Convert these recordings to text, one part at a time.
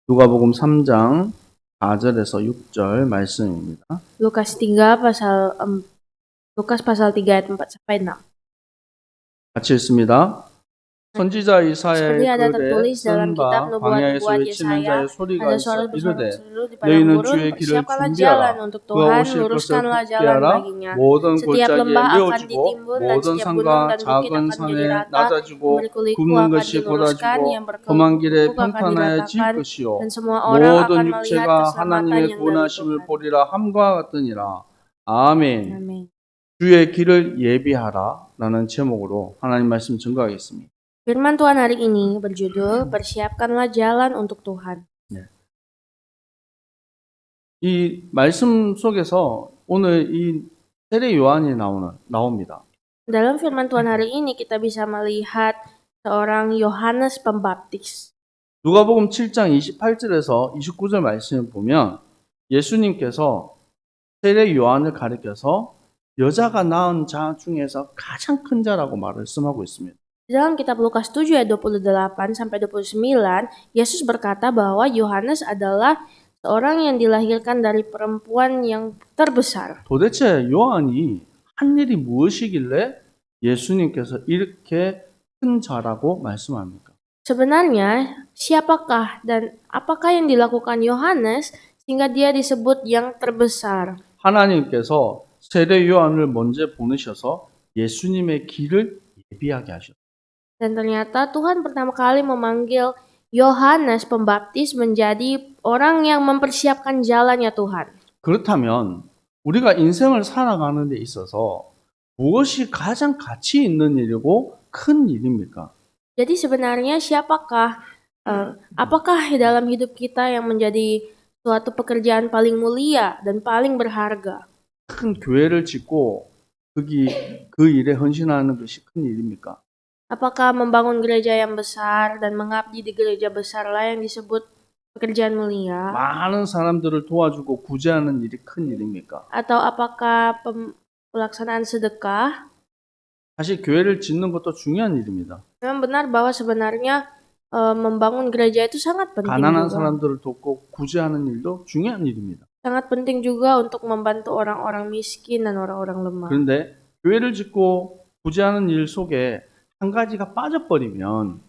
누가복음 3장 4절에서 6절 말씀입니다. Lukas pasal 3 ayat 4 sampai 6. 같이 읽습니다. 선지자 이사야의 Seperti ada 글에 tertulis dalam kitab 쓴 바 광야에서 nubuat-nubuat 외치는 Yesaya, 자의 소리가 ada 있어 suara 이르되 berseru di padang 너희는 gurun, 주의 길을 persiapkanlah jalan 준비하라. untuk 그가 Tuhan, 오실 것을 luruskanlah jalan 굽게 하라. baginya. 모든 Setiap 골짜기에 lembah akan 메워지고 ditimbun dan 모든 setiap gunung 산과 dan bukit 작은 akan menjadi 산에 rata, 낮아지고 yang berliku-liku 굽는 akan 것이 diluruskan, 곧아지고 yang 험한 길에 berkeluk-keluk akan 평탄하여 질 diratakan, 것이요 dan semua orang akan 모든 melihat 육체가 keselamatan 하나님의 yang dari 구원하심을 Tuhan. 보리라 함과 같으니라. 아멘. Amin. 주의 길을 예비하라 라는 제목으로 하나님 말씀 증거하겠습니다. Firman Tuhan hari ini berjudul Persiapkanlah jalan untuk Tuhan. 이 말씀 속에서 오늘 이 세례 요한이 나옵니다. Dalam firman Tuhan hari ini kita bisa melihat seorang Yohanes Pembaptis. 누가복음 7장 28절에서 29절 말씀을 보면 예수님께서 세례 요한을 가리켜서 여자가 낳은 자 중에서 가장 큰 자라고 말씀하고 있습니다. Dalam kitab Lukas 7 ayat 28 sampai 29, Yesus berkata bahwa Yohanes adalah seorang yang dilahirkan dari perempuan yang terbesar. 도대체 요한이 한 일이 무엇이길래 예수님께서 이렇게 큰 자라고 말씀합니까? Sebenarnya, siapakah dan apakah yang dilakukan Yohanes sehingga dia disebut yang terbesar? 하나님께서 세례 요한을 먼저 보내셔서 예수님의 길을 예비하게 하셨어요. Dan ternyata Tuhan pertama kali memanggil Yohanes Pembaptis menjadi orang yang mempersiapkan jalannya Tuhan. 그렇다면 우리가 인생을 살아가는 데 있어서 무엇이 가장 가치 있는 일이고 큰 일입니까? Jadi sebenarnya apakah dalam hidup kita yang menjadi suatu pekerjaan paling mulia dan paling berharga? 큰 교회를 짓고 그 일에 헌신하는 것이 큰 일입니까? Apakah membangun gereja yang besar dan mengabdi di gereja besarlah yang disebut pekerjaan mulia? 많은 사람들을 도와주고 구제하는 일이 큰 일입니까? Atau apakah pelaksanaan sedekah? 사실 교회를 짓는 것도 중요한 일입니다. Memang benar bahwa sebenarnya membangun gereja itu sangat penting 가난한 juga. 사람들을 돕고 구제하는 일도 중요한 일입니다. Sangat penting juga untuk membantu orang-orang miskin dan orang-orang lemah. 그런데 교회를 짓고 구제하는 일 속에 한 가지가 빠져버리면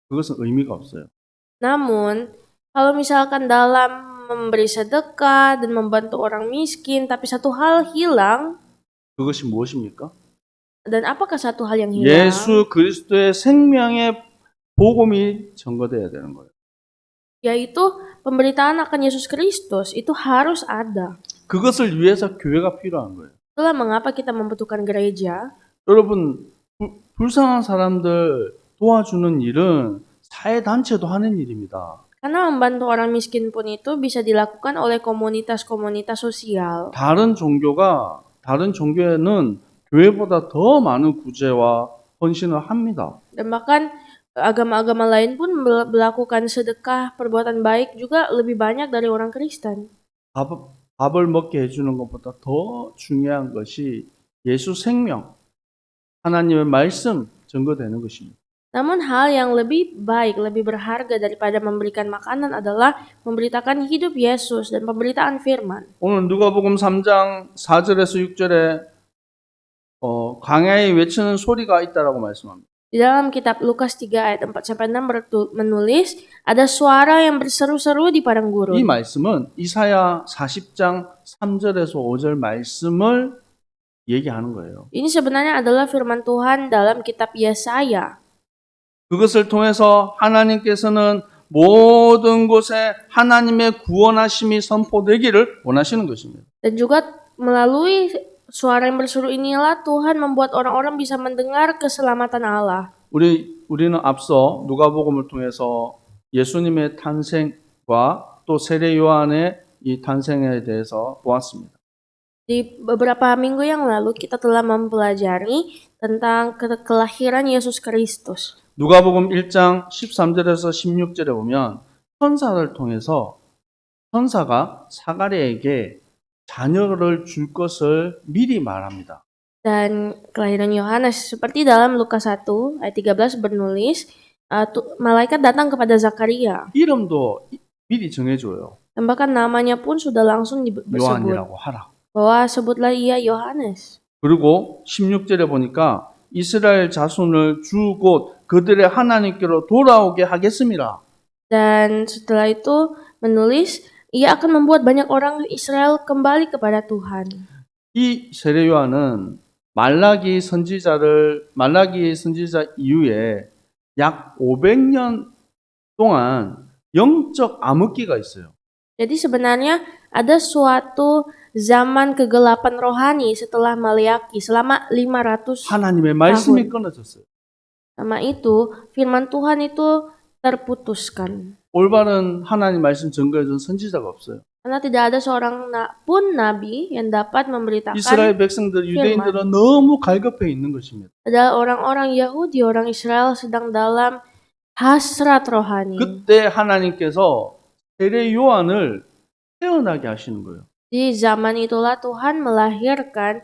그것은 의미가 없어요. Namun, kalau misalkan dalam memberi sedekah dan membantu orang miskin, tapi satu hal hilang, 그것이 무엇입니까? dan apakah satu hal yang hilang? 예수 그리스도의 생명의 복음이 전거돼야 되는 거예요. Yaitu pemberitaan akan Yesus Kristus itu harus ada. 그것을 위해서 교회가 필요한 거예요. Itulah mengapa kita membutuhkan gereja. 여러분, 불쌍한 사람들 도와주는 일은 사회단체도 하는 일입니다. Karena membantu orang miskin pun itu bisa dilakukan oleh komunitas-komunitas sosial. 다른 종교에는 교회보다 더 많은 구제와 헌신을 합니다. Dan bahkan agama-agama lain pun melakukan sedekah perbuatan baik juga lebih banyak dari orang Kristen. 밥을 먹게 해주는 것보다 더 중요한 것이 예수 생명, 하나님의 말씀 증거되는 것입니다. Namun hal yang lebih baik, lebih berharga daripada memberikan makanan adalah memberitakan hidup Yesus dan pemberitaan firman. 오늘 누가복음 3장 4절에서 6절에 광야에 외치는 소리가 있다라고 말씀합니다. Di dalam kitab Lukas 3 ayat 4-6 menulis, ada suara yang berseru-seru di padang gurun. 이 말씀은 이사야 40장 3절에서 5절 말씀을 얘기하는 거예요. Ini sebenarnya adalah firman Tuhan dalam kitab Yesaya. 그것을 통해서 하나님께서는 모든 곳에 하나님의 구원하심이 선포되기를 원하시는 것입니다. Dan juga melalui suara yang berseru inilah Tuhan membuat orang-orang bisa mendengar keselamatan Allah. 우리는 앞서 누가복음을 통해서 예수님의 탄생과 또 세례 요한의 이 탄생에 대해서 보았습니다. Di beberapa minggu yang lalu kita telah mempelajari tentang kelahiran Yesus Kristus. 누가복음 1장 13절에서 16절에 보면 천사를 통해서 천사가 사가랴에게 자녀를 줄 것을 미리 말합니다. Dan kelahiran Yohanes seperti dalam Lukas 1 ayat 13 bernulis, malaikat datang kepada Zakaria. 이름도 미리 정해줘요. Dan bahkan namanya pun sudah langsung disebut. 요한이라고 하라. Bahwa sebutlah ia Yohanes. 그리고 16절에 보니까 이스라엘 자손을 주 곧 그들의 하나님께로 돌아오게 하겠습니다. Dan setelah itu menulis, ia akan membuat banyak orang Israel kembali kepada Tuhan. 이 세례 요한은 말라기 선지자 이후에 약 500년 동안 영적 암흑기가 있어요. Jadi sebenarnya ada suatu zaman kegelapan rohani setelah Maleaki selama 500 하나님의 말씀이 끊어졌어요. Sama itu, firman Tuhan itu terputuskan. 올바른 하나님 말씀 전거해준 선지자가 없어요. Karena tidak ada seorang pun nabi yang dapat memberitakan 이스라엘 백성들, 유대인들은 너무 갈급해 있는 것입니다. adalah orang-orang Yahudi, orang Israel sedang dalam hasrat rohani. 그때 하나님께서 세례 요한을 태어나게 하시는 거예요. Di zaman itulah Tuhan melahirkan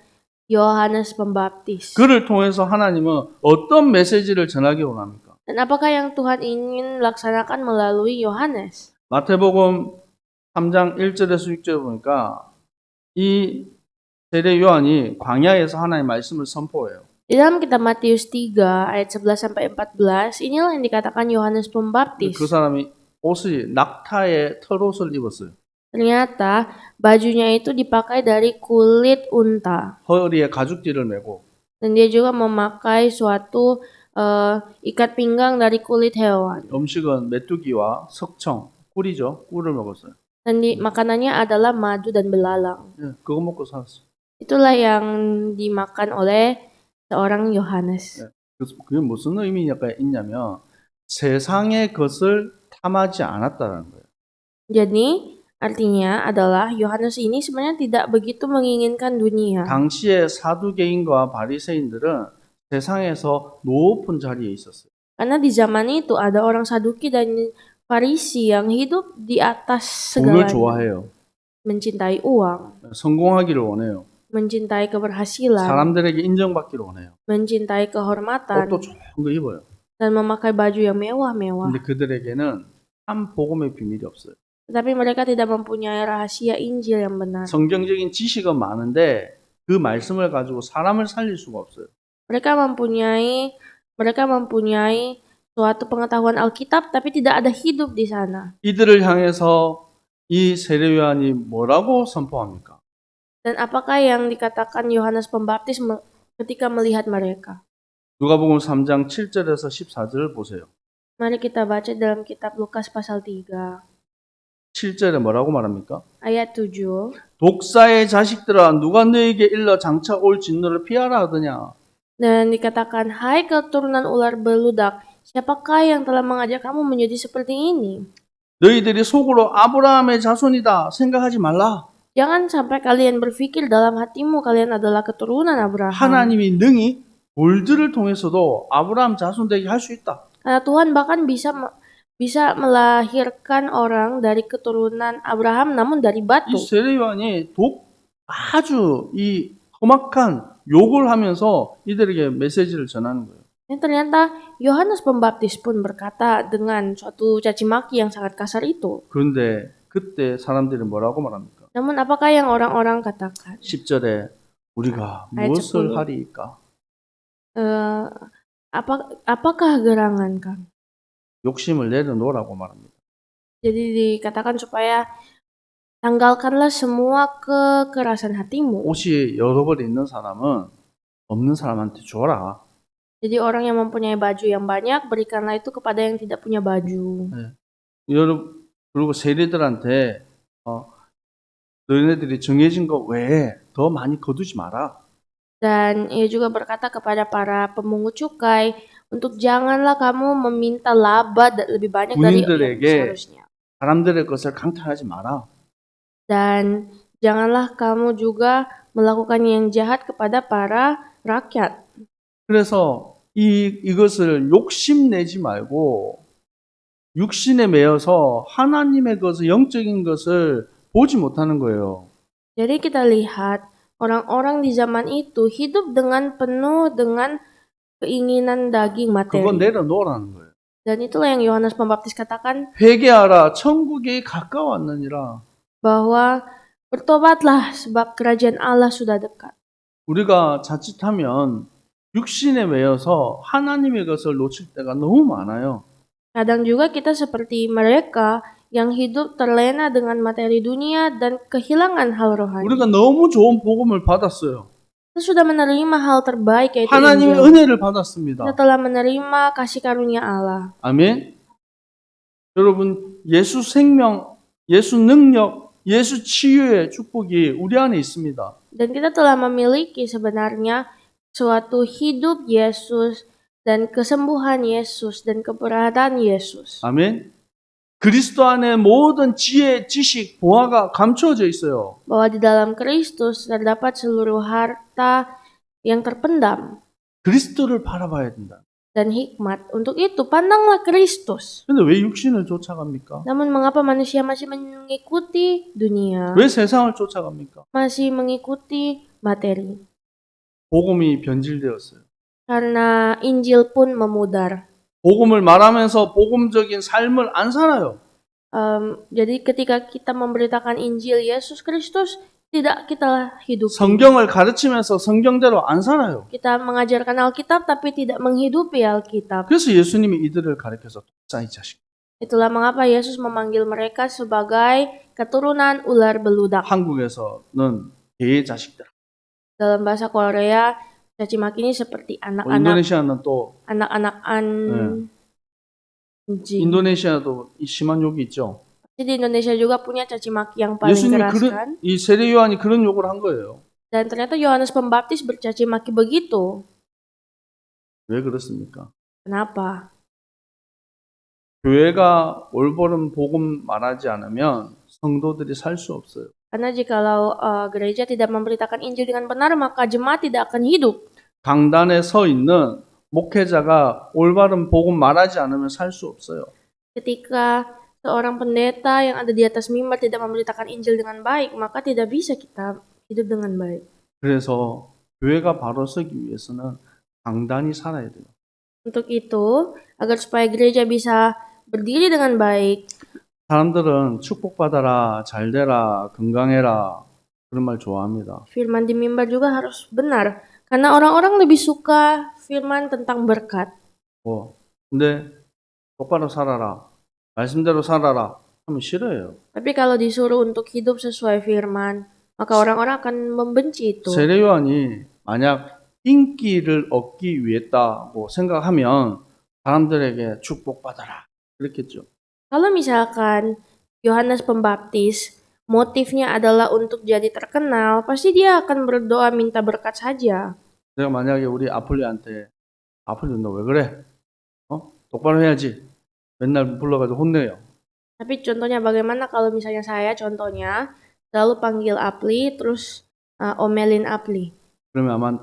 Yohanes Pembaptis. 그를 통해서 하나님은 어떤 메시지를 전하기 원합니까? Dan apakah yang Tuhan ingin laksanakan melalui Yohanes? 마태복음 3장 1절에서 6절에 보니까 이 세례 요한이 광야에서 하나님의 말씀을 선포해요. Di dalam kitab Matius 3 ayat 11 sampai 14, inilah yang dikatakan Yohanes Pembaptis. 그 사람이 옷이 낙타의 털옷을 입었어요. Ternyata bajunya itu dipakai dari kulit unta. 허리에 가죽띠를 메고. Dan dia juga memakai suatu ikat pinggang dari kulit hewan. 음식은 메뚜기와 석청, 꿀이죠. 꿀을 먹었어요. Dan makanannya adalah madu dan belalang. 예, 그거 먹고 살았어요. Itulah yang dimakan oleh seorang Yohanes. 예, 그게 무슨 의미가 있냐면 세상의 것을 탐하지 않았다는 거예요. Jadi artinya adalah Yohanes ini sebenarnya tidak begitu menginginkan dunia. 당시의 사두개인과 바리새인들은 세상에서 높은 자리에 있었어요. Karena di zaman itu ada orang Saduki dan Farisi yang hidup di atas 돈을 segalanya. 좋아해요. Mencintai uang, 성공하기를 원해요. mencintai keberhasilan, 사람들에게 인정받기를 원해요. mencintai kehormatan, 옷도 좋은 거 입어요. dan memakai baju yang mewah-mewah. 근데 그들에게는 참 복음의 비밀이 없어요. Tetapi mereka tidak mempunyai rahasia Injil yang benar. 성경적인 지식은 많은데 그 말씀을 가지고 사람을 살릴 수가 없어요. Mereka mempunyai suatu pengetahuan Alkitab, tapi tidak ada hidup di sana. 이들을 향해서 이 세례 요한이 뭐라고 선포합니까? Dan apakah yang dikatakan Yohanes Pembaptis ketika melihat mereka? 누가복음 3장 7절에서 14절 보세요. Mari kita baca dalam kitab Lukas pasal 3 7절에 뭐라고 말합니까? ayat 7. 독사의 자식들아 누가 너에게 일러 장차 올 진노를 피하라 하더냐? Dan dikatakan, hai keturunan ular beludak, siapakah yang telah mengajak kamu menjadi seperti ini? 너희들이 속으로 아브라함의 자손이다 생각하지 말라. Jangan sampai kalian berpikir dalam hatimu kalian adalah keturunan Abraham. 하나님이 능히 돌들을 통해서도 아브라함 자손 되게 할 수 있다. Karena Tuhan bahkan bisa melahirkan orang dari keturunan Abraham namun dari 이 batu. 세례 요한이 아주 이 험악한 욕을 하면서 이들에게 메시지를 전하는 거예요. Dan ternyata Yohanes Pembaptis pun berkata dengan suatu cacimaki yang sangat kasar itu. 그런데 그때 사람들이 뭐라고 말합니까? Namun apakah yang orang-orang katakan? 10절에 우리가 ayat 무엇을 10. 하리이까? Apakah gerangan kami? 욕심을 내려놓으라고 말합니다. Jadi dikatakan supaya tanggalkanlah semua kekerasan hatimu. 옷이 여러 벌 있는 사람은 없는 사람한테 줘라. Jadi orang yang mempunyai baju yang banyak, berikanlah itu kepada yang tidak punya baju. 그리고 세리들한테 너희네들이 정해진 것 외에 더 많이 거두지 마라. Dan ia juga berkata kepada para pemungut cukai, untuk janganlah kamu meminta laba lebih banyak dari yang 군인들에게 seharusnya. 사람들의 것을 강탈하지 마라. Dan janganlah kamu juga melakukan yang jahat kepada para rakyat. 그래서 이것을 욕심내지 말고 육신에 매여서 하나님의 것을 영적인 것을 보지 못하는 거예요. Jadi kita lihat orang-orang di zaman itu hidup dengan penuh dengan keinginan daging 그건 materi. 내려놓으라는 거예요. Dan itulah yang Yohanes Pembaptis katakan, 회개하라 천국이 가까웠느니라. bahwa bertobatlah sebab kerajaan Allah sudah dekat. 우리가 자칫하면 육신에 매여서 하나님의 것을 놓칠 때가 너무 많아요. Kadang juga kita seperti mereka yang hidup terlena dengan materi dunia dan kehilangan hal rohani. 우리가 너무 좋은 복음을 받았어요. Kita sudah menerima hal terbaik yaitu 하나님의 Injil. 은혜를 받았습니다. Kita telah menerima kasih karunia Allah. 아멘. 여러분, 예수 생명, 예수 능력, 예수 치유의 축복이 우리 안에 있습니다. Dan kita telah memiliki sebenarnya suatu hidup Yesus dan kesembuhan Yesus dan keberadaan Yesus. 아멘. 그리스도 안에 모든 지혜, 지식, 보화가 감추어져 있어요. Bahwa di dalam Kristus terdapat seluruh harta yang terpendam 그리스도를 바라봐야 된다. dan hikmat. Untuk itu, pandanglah Kristus. 근데 왜 육신을 쫓아갑니까? Namun mengapa manusia masih mengikuti dunia? 왜 세상을 쫓아갑니까? Masih mengikuti materi. 복음이 변질되었어요. Karena Injil pun memudar. 복음을 말하면서 복음적인 삶을 안 살아요. Jadi ketika kita memberitakan Injil Yesus Kristus, tidak kita hidupi. 성경을 가르치면서 성경대로 안 살아요. Kita mengajarkan Alkitab tapi tidak menghidupi Alkitab. 그래서 예수님이 이들을 가르쳐서 독사의 자식. Itulah mengapa Yesus memanggil mereka sebagai keturunan ular beludak. 한국에서는 개의 자식들. Dalam bahasa Korea, caci maki ini seperti anak-anak 인도네시아는 또 anjing. 인도네시아도 이 심한 욕이 있죠. Di Indonesia juga punya caci maki yang paling 예수님이 keras kan. 이 세례 요한이 그런 욕을 한 거예요. Dan ternyata Yohanes Pembaptis bercaci maki begitu. 왜 그렇습니까? Kenapa? 교회가 올바른 복음 말하지 않으면 성도들이 살 수 없어요. Karena jikalau gereja tidak memberitakan Injil dengan benar, maka jemaat tidak akan hidup. 강단에 서 있는 목회자가 올바른 복음 말하지 않으면 살 수 없어요. Ketika seorang pendeta yang ada di atas mimbar tidak memberitakan Injil dengan baik, maka tidak bisa kita hidup dengan baik. 그래서 교회가 바로 서기 위해서는 강단이 살아야 돼요. Untuk itu, agar supaya gereja bisa berdiri dengan baik, 사람들은 축복받아라, 잘되라, 건강해라 그런 말 좋아합니다. firman di mimbar juga harus benar. Karena orang-orang lebih suka firman tentang berkat. 근데 똑바로 살아라, 말씀대로 살아라 하면 싫어해요. Tapi kalau disuruh untuk hidup sesuai firman, maka orang-orang akan membenci itu. 세례 요한이 만약 인기를 얻기 위했다고 생각하면 사람들에게 축복받아라 그랬겠죠. Kalau misalkan Yohanes Pembaptis motifnya adalah untuk jadi terkenal, pasti dia akan berdoa minta berkat saja. 내가 만약에 우리 아폴리한테 아폴리 너 왜 그래? 똑바로 해야지. 맨날 불러가지고 혼내요. Tapi contohnya bagaimana kalau misalnya saya contohnya selalu panggil Apli terus omelin Apli. 그러면 아마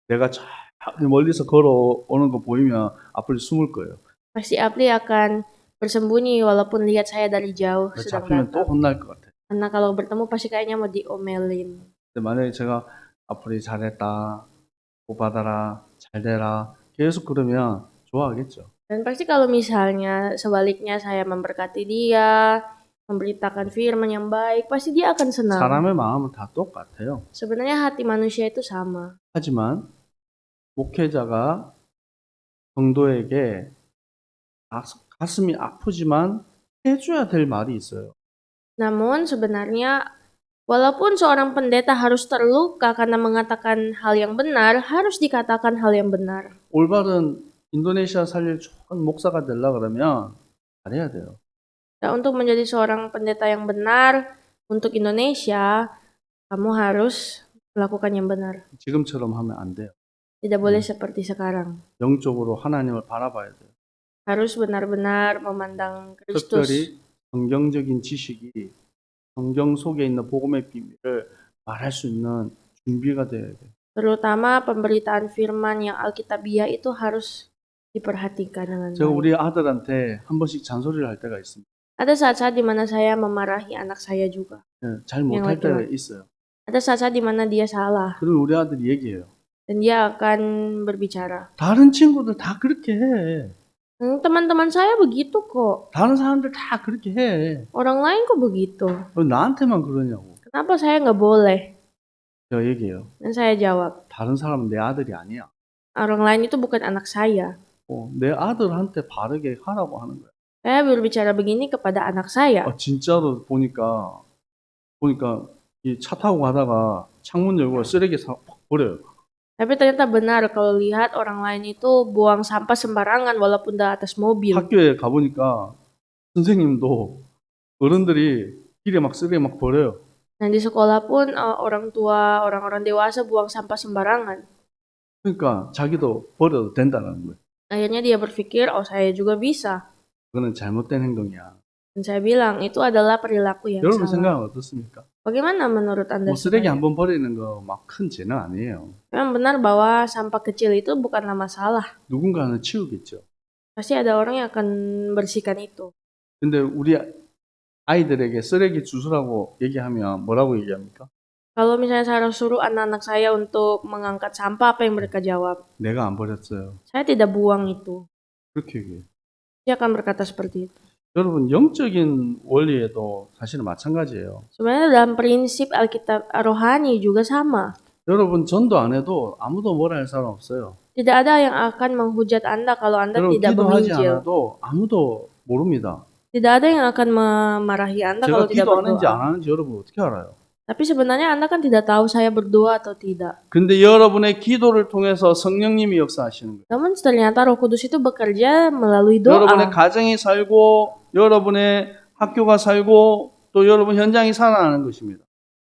내가 저 멀리서 걸어오는 거 보이면 아폴리 숨을 거예요. Pasti Apli akan bersembunyi walaupun lihat saya dari jauh sedang 잡히면 또 datang. 혼날 것 같아. Karena kalau bertemu pasti kayaknya mau diomelin. 근데 만약에 제가 아폴리 잘했다, 복 받아라, 잘 되라 계속 그러면 좋아하겠죠. Dan pasti kalau misalnya sebaliknya saya memberkati dia, memberitakan firman yang baik, pasti dia akan senang. 사람의 마음은 다 똑같아요. Sebenarnya hati manusia itu sama. 하지만 목회자가 성도에게 가슴이 아프지만 해줘야 될 말이 있어요. Namun sebenarnya walaupun seorang pendeta harus terluka karena mengatakan hal yang benar, harus dikatakan hal yang benar. 올바른 인도네시아 살릴 좋은 목사가 되려고 그러면 잘해야 돼요. Dan untuk menjadi seorang pendeta yang benar untuk Indonesia, kamu harus melakukan yang benar. 지금처럼 하면 안 돼요. Tidak boleh seperti sekarang. 영적으로 하나님을 바라봐야 돼요. Harus benar-benar memandang Kristus. 특별히 성경적인 지식이 성경 속에 있는 복음의 비밀을 말할 수 있는 준비가 돼야 돼요. Terutama pemberitaan firman yang Alkitabiah itu harus diperhatikan dengan 제가 baik. 우리 아들한테 한 번씩 잔소리를 할 때가 있습니다. Ada saat-saat di mana saya memarahi anak saya juga. 잘 못할 때가 laki-laki. 있어요. Ada saat-saat di mana dia salah 그러면 우리 아들이 얘기해요. dan dia akan berbicara. 다른 친구들 다 그렇게 해. Teman-teman saya begitu kok. 다른 사람들 다 그렇게 해. Orang lain kok begitu. 왜 나한테만 그러냐고. Kenapa saya nggak boleh? 제가 얘기해요. Dan saya jawab, 다른 사람은 내 아들이 아니야. orang lain itu bukan anak saya. 내 아들한테 바르게 하라고 하는 거야. Saya berbicara begini kepada anak saya. 진짜로 보니까 이 차 타고 가다가 창문 열고 쓰레기 팍 버려요. Tapi ternyata benar kalau lihat orang lain itu buang sampah sembarangan walaupun di atas mobil. 학교에 가보니까 선생님도 어른들이 길에 막 쓰레기 막 버려요. Dan di sekolah pun orang tua, orang-orang dewasa buang sampah sembarangan. 그러니까 자기도 버려도 된다는 거예요. Akhirnya dia berpikir, oh saya juga bisa. 그거는 잘못된 행동이야. Dan saya bilang, itu adalah perilaku yang 여러분 salah. 생각은 어떻습니까? Bagaimana menurut Anda? 쓰레기 한번 버리는 거 막 큰 죄는 아니에요. Memang benar bahwa sampah kecil itu bukanlah masalah. 누군가는 치우겠죠. Pasti ada orang yang akan bersihkan itu. 근데 우리 아이들에게 쓰레기 주스라고 얘기하면 뭐라고 얘기합니까? Kalau misalnya saya suruh anak-anak saya untuk mengangkat sampah, apa yang mereka jawab? 내가 안 버렸어요. Saya tidak buang itu. 그렇게 얘기해요. Dia akan berkata seperti itu. 여러분 영적인 원리에도 사실은 마찬가지예요. Sebenarnya dalam prinsip Alkitab rohani juga sama. 여러분 전도 안 해도 아무도 뭐라 할 사람 없어요. Tidak ada yang akan menghujat Anda kalau Anda 여러분 tidak 기도하지 menginjil. 않아도 아무도 모릅니다. Tidak ada yang akan memarahi Anda kalau 제가 tidak 기도하는지 berdoa. 안 하는지 여러분 어떻게 알아요? Tapi sebenarnya Anda kan tidak tahu saya berdoa atau tidak. 근데 여러분의 기도를 통해서 성령님이 역사하시는 거예요. Namun ternyata Roh Kudus itu bekerja melalui 여러분의 doa. 가정이 살고 여러분의 학교가 살고 또 여러분 현장이 살아나는 것입니다.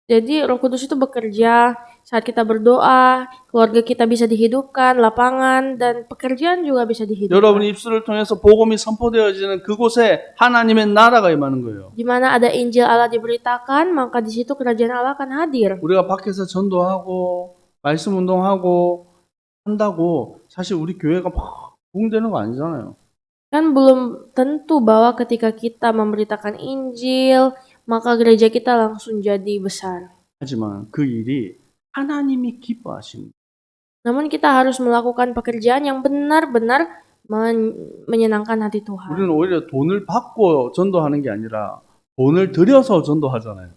Jadi Roh Kudus itu bekerja saat kita berdoa, keluarga kita bisa dihidupkan, lapangan dan pekerjaan juga bisa dihidupkan. 여러분 입술을 통해서 복음이 선포되어지는 그곳에 하나님의 나라가 임하는 거예요. Di mana ada Injil Allah diberitakan, maka di situ kerajaan Allah akan hadir. 우리가 밖에서 전도하고 말씀 운동하고 한다고 사실 우리 교회가 막 부흥되는 거 아니잖아요. Kan belum tentu bahwa ketika kita memberitakan Injil, maka gereja kita langsung jadi besar. 하지만 그 일이 하나님이 기뻐하시는 거예요. Namun kita harus melakukan pekerjaan yang benar-benar menyenangkan hati Tuhan. 우리는 오히려 돈을 받고 전도하는 게 아니라 돈을 들여서 전도하잖아요.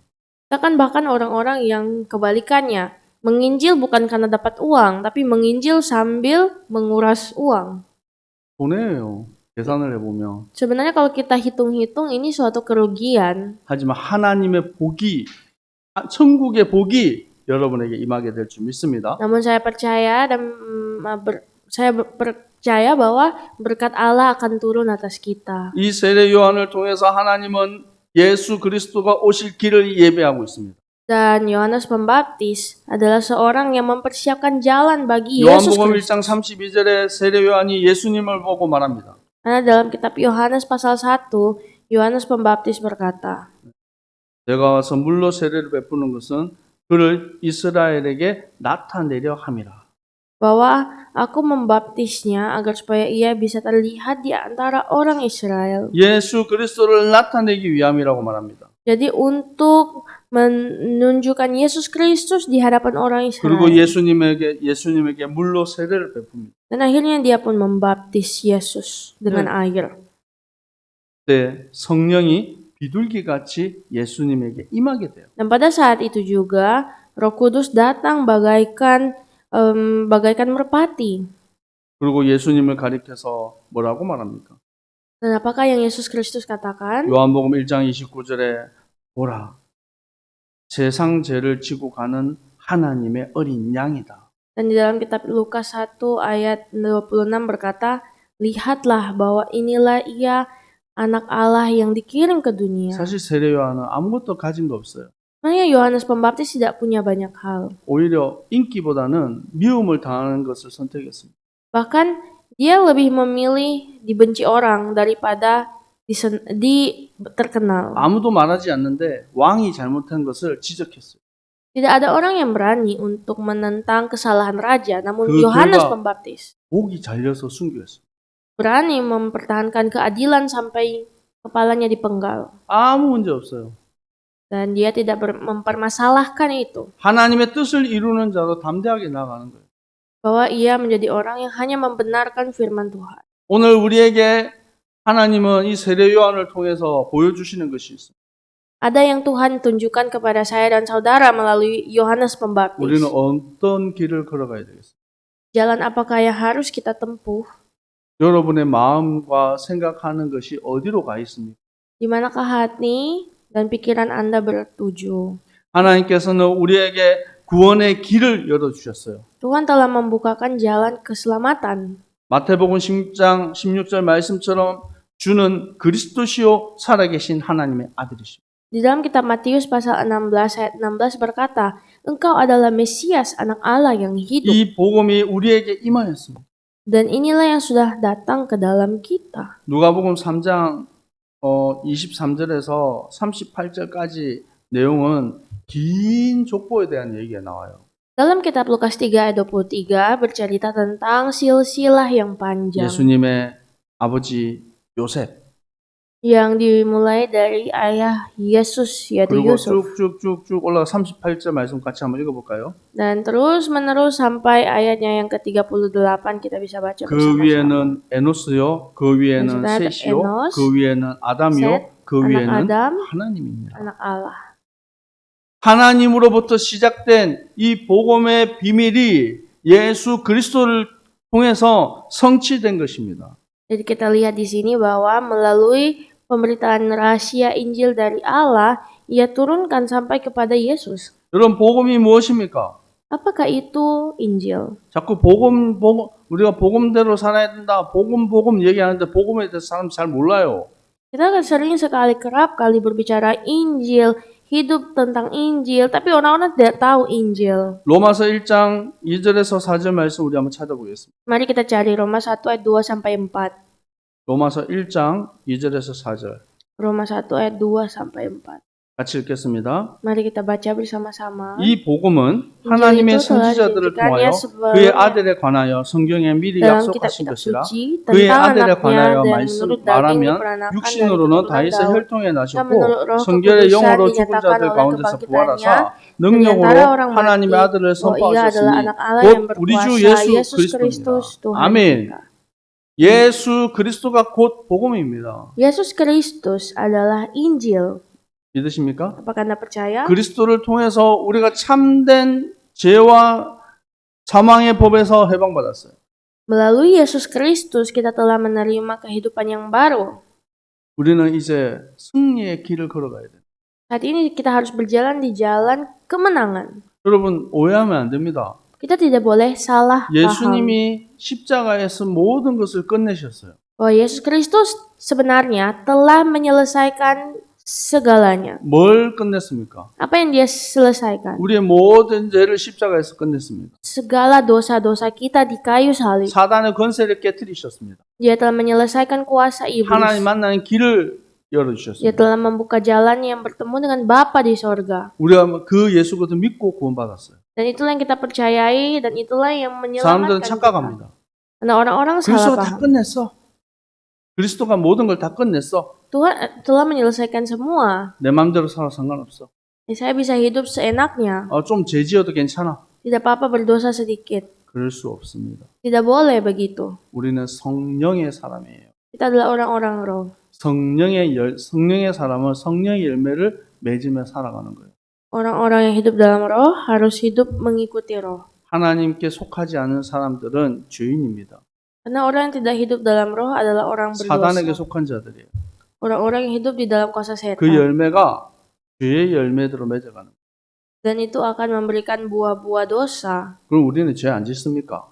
Kita kan bahkan orang-orang yang kebalikannya, menginjil bukan karena dapat uang, tapi menginjil sambil menguras uang. 돈이에요. 계산을 해보면. Sebenarnya kalau kita hitung-hitung ini suatu kerugian. 하지만 하나님의 복이, 천국의 복이 여러분에게 임하게 될 줄 믿습니다. Namun saya percaya dan saya percaya bahwa berkat Allah akan turun atas kita. 이 세례 요한을 통해서 하나님은 예수 그리스도가 오실 길을 예배하고 있습니다. Dan Yohanes Pembaptis adalah seorang yang mempersiapkan jalan bagi Yesus 요한복음 Kristus. 1장 32절에 세례 요한이 예수님을 보고 말합니다. Karena dalam kitab Yohanes pasal 1, Yohanes Pembaptis berkata, 내가 와서 물로 세례를 베푸는 것은 그를 이스라엘에게 나타내려 함이라. bahwa aku membaptisnya agar supaya ia bisa terlihat di antara orang Israel. 예수 그리스도를 나타내기 위함이라고 말합니다. Jadi untuk menunjukkan Yesus Kristus di hadapan orang 그리고 Israel. 예수님에게 물로 세례를 베풉니다. Dan akhirnya dia pun membaptis Yesus dengan air. 그때 성령이 비둘기같이 예수님에게 임하게 돼요. Dan pada saat itu juga Roh Kudus datang bagaikan merpati. 그리고 예수님을 가리켜서 뭐라고 말합니까? Dan apakah yang Yesus Kristus katakan? 요한복음 1장 29절에 보라, 세상 죄를 지고 가는 하나님의 어린 양이다. Dan di dalam kitab Lukas 1 ayat 26 berkata, lihatlah bahwa inilah ia anak Allah yang dikirim ke dunia. 사실 세례 요한은 아무것도 가짐도 없어요. Sebenarnya Yohanes Pembaptis tidak punya banyak hal. 오히려 인기보다는 미움을 당하는 것을 선택했습니다. Bahkan dia lebih memilih dibenci orang daripada terkenal. 아무도 말하지 않는데 왕이 잘못한 것을 지적했어요. Tidak ada orang yang berani untuk menentang kesalahan raja, namun 그 Yohanes 결과 Pembaptis 목이 잘려서 순교했어요. berani mempertahankan keadilan sampai kepalanya dipenggal. 아무 문제 없어요. Dan dia tidak mempermasalahkan itu. 하나님의 뜻을 이루는 자로 담대하게 나가는 거예요. Bahwa ia menjadi orang yang hanya membenarkan firman Tuhan. 오늘 우리에게 하나님은 이 세례 요한을 통해서 보여주시는 것이 있어요. Ada yang Tuhan tunjukkan kepada saya dan saudara melalui Yohanes Pembaptis. 우리는 어떤 길을 걸어가야 되겠어요? Jalan apakah yang harus kita tempuh? 여러분의 마음과 생각하는 것이 어디로 가 있습니까? Di manakah hati dan pikiran Anda bertuju? 하나님께서는 우리에게 구원의 길을 열어주셨어요. Tuhan telah membukakan jalan keselamatan. 마태복음 10장 16절 말씀처럼 주는 그리스도시요 살아계신 하나님의 아들이십니다. Di dalam kitab Matius pasal 16 ayat 16 berkata, Engkau adalah Mesias, anak Allah yang hidup. 이 복음이 우리에게 임하였습니다. Dan inilah yang sudah datang ke dalam kita. 누가복음 3장 23절에서 38절까지 내용은 긴 족보에 대한 얘기가 나와요. Dalam kitab Lukas 3 ayat 23 bercerita tentang silsilah yang panjang 예수님의 아버지 요셉 yang dimulai dari ayah Yesus yaitu 그리고 Yusuf 쭉쭉쭉쭉 올라가 38절 말씀 같이 한번 읽어볼까요? dan terus menerus sampai ayatnya yang ke-38 kita bisa baca 그 bersama-sama. 위에는 에노스요, 그 위에는 그래서 셋이요, 에노스, 그 위에는 아담이요, 셋, 그 anak 위에는 Adam, 하나님입니다. anak Allah. 하나님으로부터 시작된 이 복음의 비밀이 예수 그리스도를 통해서 성취된 것입니다. Jadi kita lihat di sini bahwa melalui pemberitaan rahasia Injil dari Allah, ia turunkan sampai kepada Yesus. 여러분 복음이 무엇입니까? Apakah itu Injil? 자꾸 복음 우리가 복음대로 살아야 된다. 복음 얘기하는데 복음에 대해서 사람 잘 몰라요. Kita kan sering sekali kerap kali berbicara Injil, hidup tentang Injil, tapi orang-orang tidak tahu Injil. 로마서 1장 2절에서 4절 말씀 우리 한번 찾아보겠습니다. Mari kita cari Roma 1 ayat 2 sampai 4. 로마서 1장 2절에서 4절. Roma 1 ayat 2 sampai 4. 같이 읽겠습니다. Mari kita baca bersama-sama. 이 복음은 하나님의 선지자들을 통하여 그의 아들에 관하여 성경에 미리 dalam 약속하신 kitab-kitab 것이라 suci 그의 tentang 아들에 anaknya 관하여 dan 말씀 menurut daging 말하면 diperanakan dari 육신으로는 keturunan 다윗의 Daud. 혈통에 Dan 나셨고 menurut roh 성결의 kekudusan 영으로 죽은 dinyatakan 자들 oleh 가운데서 kebangkitannya 부활하사 dengan 능력으로 antara orang 하나님의 mati 아들을 bahwa ia adalah 선포하셨으니 anak Allah yang 곧 우리 주 berkuasa 예수 Yesus Kristus 그리스도입니다. Tuhan 아멘. kita. 예수 그리스도가 곧 복음입니다. Yesus Kristus adalah Injil. 믿으십니까? Apakah Anda percaya? 그리스도를 통해서 우리가 참된 죄와 사망의 법에서 해방받았어요. Melalui Yesus Kristus kita telah menerima kehidupan yang baru. 우리는 이제 승리의 길을 걸어가야 돼요. Saat ini kita harus berjalan di jalan kemenangan. 여러분 오해하면 안 됩니다. Kita tidak boleh salah paham. 예수님이 십자가에서 모든 것을 끝내셨어요. Bahwa Yesus Kristus sebenarnya telah menyelesaikan segalanya. 뭘 끝냈습니까? Apa yang dia selesaikan? 우리의 모든 죄를 십자가에서 끝냈습니다. Segala dosa-dosa kita di kayu salib. 사단의 권세를 깨뜨리셨습니다. Dia telah menyelesaikan kuasa iblis. 하나님 만나는 길을 Dia 열어주셨습니다. telah membuka jalan yang bertemu dengan Bapa di sorga. 우리가 그 예수 그리스도 믿고 구원받았어요. Dan itulah yang kita percayai dan itulah yang 사람들은 menyelamatkan kita. 착각합니다. Karena orang-orang salah 그리스도가 다 paham. 끝냈어. 그리스도가 모든 걸 다 끝냈어. Tuhan telah menyelesaikan semua. 내 마음대로 살아 상관없어. Saya bisa hidup seenaknya. 좀 죄지어도 괜찮아. Tidak apa-apa berdosa sedikit. 그럴 수 없습니다. Tidak boleh begitu. 우리는 성령의 사람이에요. Kita adalah orang-orang roh. 성령의 사람은 성령의 열매를 맺으며 살아가는 거예요. Orang-orang yang hidup dalam roh harus hidup mengikuti roh. 하나님께 속하지 않은 사람들은 죄인입니다. Karena orang yang tidak hidup dalam roh adalah orang 사단에게 berdosa. 속한 자들이에요. Orang-orang yang hidup di dalam kuasa 그 setan. 열매가 죄의 열매대로 맺어가는 거예요. Dan itu akan memberikan buah-buah dosa. 그럼 우리는 죄 안 짓습니까?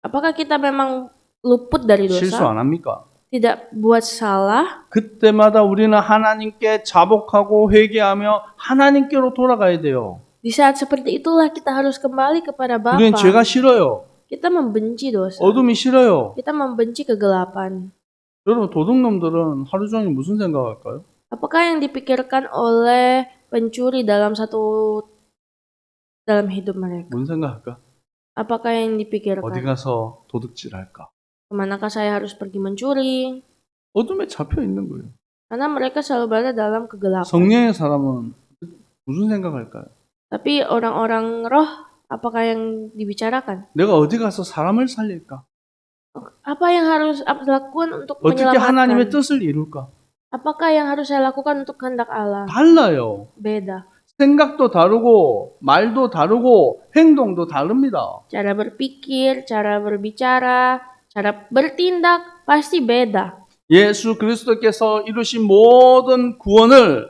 Apakah kita memang luput dari 실수 dosa? 안 합니까? Tidak buat salah? 그때마다 우리는 하나님께 자복하고 회개하며 하나님께로 돌아가야 돼요. Di saat seperti itulah kita harus kembali kepada Bapa. 우리는 죄가 싫어요. Kita membenci dosa. 어둠이 싫어요. Kita membenci kegelapan. 여러분 도둑놈들은 하루 종일 무슨 생각할까요? Apakah yang dipikirkan oleh pencuri dalam hidup mereka? 뭔 생각할까? Apakah yang 어디 dipikirkan? 가서 도둑질할까? Kemanakah saya harus pergi mencuri? 어둠에 잡혀 있는 거예요. Karena mereka selalu berada dalam kegelapan. 성령의 사람은 무슨 생각할까요? Tapi orang-orang roh, apakah yang dibicarakan? 내가 어디 가서 사람을 살릴까? Apa yang harus aku lakukan untuk 어떻게 하나님의 menyelamatkan? 뜻을 이룰까? Apakah yang harus saya lakukan untuk kehendak Allah? 달라요. Beda. 생각도 다르고 말도 다르고 행동도 다릅니다. Cara berpikir, cara berbicara, cara bertindak pasti beda. 예수 그리스도께서 이루신 모든 구원을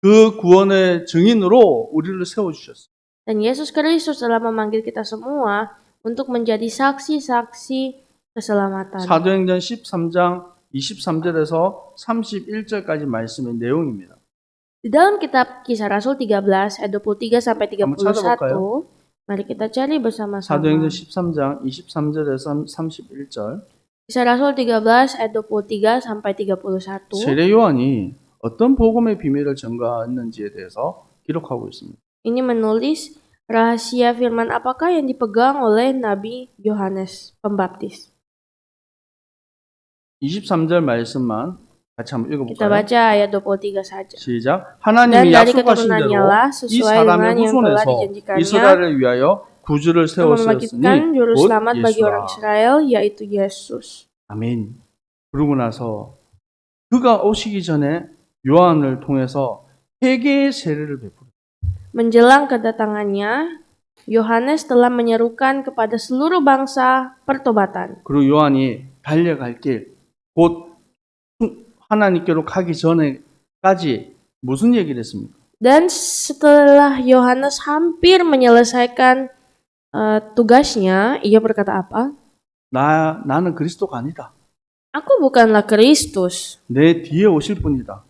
그 구원의 증인으로 우리를 세워주셨어요. Dan Yesus Kristus telah memanggil kita semua untuk menjadi saksi-saksi keselamatan. 사도행전 13장 23절에서 31절까지 말씀의 내용입니다. Di dalam kitab Kisah Rasul 13 ayat 23 sampai 한번 31, 찾아볼까요? mari kita cari bersama-sama. 사도행전 13장 23절에서 31절. Kisah Rasul 13 ayat 23 sampai 31. 세례 요한이 어떤 복음의 비밀을 전가했는지에 대해서 기록하고 있습니다. Ini menulis rahasia firman apakah yang dipegang oleh Nabi Yohanes Pembaptis. 23절 말씀만 같이 한번 Kita 읽어볼까요? baca ayat 23 saja. 시작. Dan 하나님이 dari 약속하신 대로 keturunannya lah 이 sesuai 사람의 dengan yang telah 후손에서 dijanjikannya 이스라엘을 위하여 구주를 untuk 세웠으니 membangkitkan juru 곧 selamat bagi orang 예수라. Israel yaitu Yesus. 아멘. 그러고 나서 그가 오시기 전에 요한을 통해서 회개의 세례를 베풀었어요. Menjelang kedatangannya, Yohanes telah menyerukan kepada seluruh bangsa pertobatan. 그리고 요한이 달려갈 길, 곧 하나님께로 가기 전에까지 무슨 얘기를 했습니까? Dan setelah Yohanes hampir menyelesaikan tugasnya, ia berkata apa? 나는 그리스도가 아니다. Aku bukanlah Kristus. 내 뒤에 오실 분이다.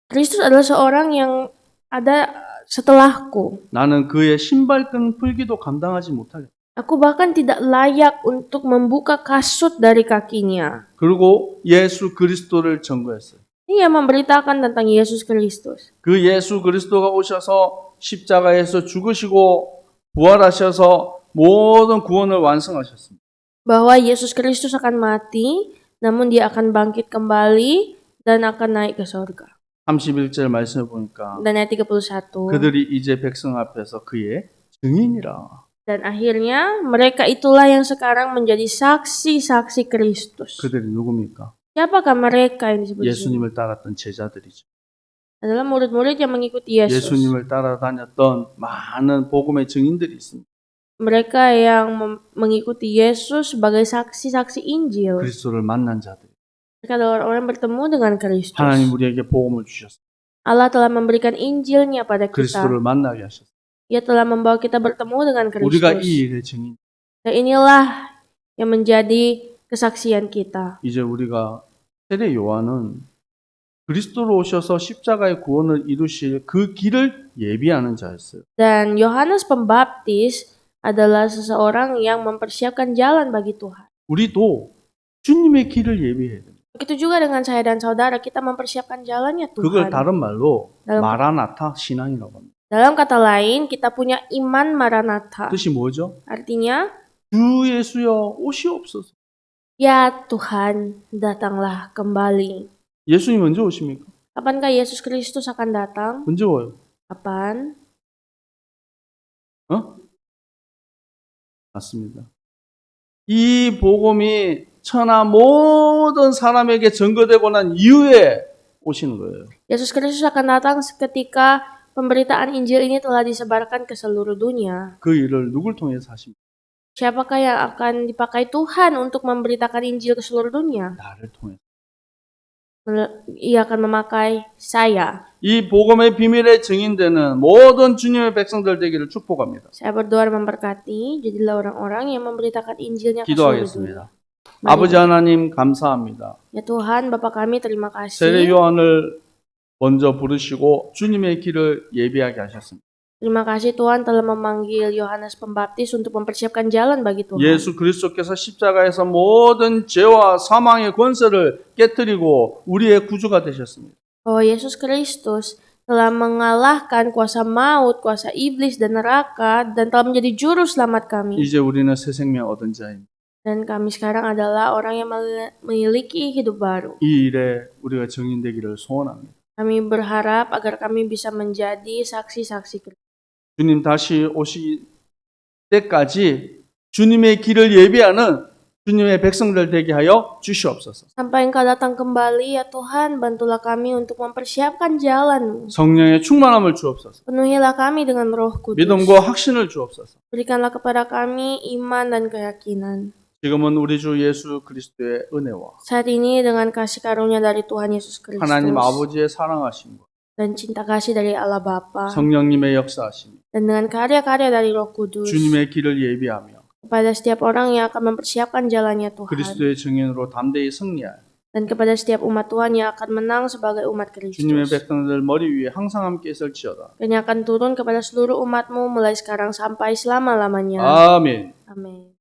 Kristus adalah seorang yang ada setelahku. 나는 그의 신발끈 풀기도 감당하지 못하겠다. Aku bahkan tidak layak untuk membuka kasut dari kakinya. 그리고 예수 그리스도를 전거했어요. Ia memberitakan tentang Yesus Kristus. 그 예수 그리스도가 오셔서 십자가에서 죽으시고 부활하셔서 모든 구원을 완성하셨습니다. Bahwa Yesus Kristus akan mati, namun dia akan bangkit kembali dan akan naik ke surga. 31절 말씀을 보니까 Dan ayat 31. 그들이 이제 백성 앞에서 그의 증인이라. Dan akhirnya mereka itulah yang sekarang menjadi saksi-saksi Kristus. 그들이 누굽니까? Siapakah mereka yang disebut di sini? 예수님을 따랐던 제자들이죠. Adalah murid-murid yang mengikuti Yesus. 예수님을 따라다녔던 많은 복음의 증인들이 있습니다. Mereka yang mengikuti Yesus sebagai saksi-saksi Injil. 그리스도를 만난 자들. Mereka adalah orang yang bertemu dengan Kristus. 하나님 우리에게 복음을 주셨어요. Allah telah memberikan Injilnya pada kita. 그리스도를 만나게 하셨어요. Ia telah membawa kita bertemu dengan 우리가 Kristus. 이 일의 증인. Dan inilah yang menjadi kesaksian kita. 이제 우리가 세례 요한은 그리스도로 오셔서 십자가의 구원을 이루실 그 길을 예비하는 자였어요. Dan Yohanes Pembaptis adalah seseorang yang mempersiapkan jalan bagi Tuhan. 우리도 주님의 길을 예비해야 됩니다. Begitu juga dengan saya dan saudara, kita mempersiapkan jalannya 그걸 Tuhan. 다른 말로 다른- 마라나타 신앙이라고 합니다. Dalam kata lain, kita punya iman Maranatha. 뜻이 뭐죠? Artinya, 주 예수여 오시옵소서. ya Tuhan, datanglah kembali. 예수님 언제 오십니까? Kapankah Yesus Kristus akan datang? 언제 와요? Kapan? 맞습니다. 이 복음이 천하 모든 사람에게 전거되고 난 이후에 오시는 거예요. Yesus Kristus akan datang ketika pemberitaan Injil ini telah disebarkan ke seluruh dunia. 그 일을 누굴 통해서 하십니까? Siapakah yang akan dipakai Tuhan untuk memberitakan Injil ke seluruh dunia? 나를 통해서. Ia akan memakai saya. 이 복음의 비밀에 증인되는 모든 주님의 백성들 되기를 축복합니다. Saya berdoa dan memberkati, jadilah orang-orang yang memberitakan Injilnya ke seluruh dunia. 기도하겠습니다. Mari. 아버지 하나님 감사합니다. Ya Tuhan, Bapa kami terima 세례 kasih. 요한을 먼저 부르시고 주님의 길을 예비하게 하셨습니다. Terima kasih Tuhan telah memanggil Yohanes Pembaptis untuk mempersiapkan jalan bagi Tuhan. 예수 그리스도께서 십자가에서 모든 죄와 사망의 권세를 깨뜨리고 우리의 구주가 되셨습니다. Oh, Yesus Kristus telah mengalahkan kuasa maut, kuasa iblis dan neraka dan telah menjadi juru selamat kami. 이제 우리는 새 생명 얻은 자입니다. Dan kami sekarang adalah orang yang memiliki hidup baru. 이 일에 우리가 증인되기를 소원합니다. Kami berharap agar kami bisa menjadi saksi-saksi Kristus. 주님 다시 오실 때까지 주님의 길을 예비하는 주님의 백성들 되게 하여 주시옵소서. Sampai Engkau datang kembali, ya Tuhan, bantulah kami untuk mempersiapkan jalan-Mu. 성령의 충만함을 주옵소서. Penuhilah kami dengan Roh Kudus. 믿음과 확신을 주옵소서. Berikanlah kepada kami iman dan keyakinan. 지금은 우리 주 예수 그리스도의 은혜와 Saat ini dengan kasih karunia dari Tuhan Yesus Kristus 하나님 아버지의 사랑하심과 dan cinta kasih dari Allah Bapa 성령님의 역사하심, dan dengan karya-karya dari Roh Kudus 주님의 길을 예비하며 kepada setiap orang yang akan mempersiapkan jalannya Tuhan 그리스도의 증인으로 담대히 승리할 dan kepada setiap umat Tuhan yang akan menang sebagai umat 주님의 Kristus 백성들 머리 위에 항상 함께 있을지어다. dan yang akan turun kepada seluruh umat-Mu mulai sekarang sampai selama-lamanya. 아멘. Amin.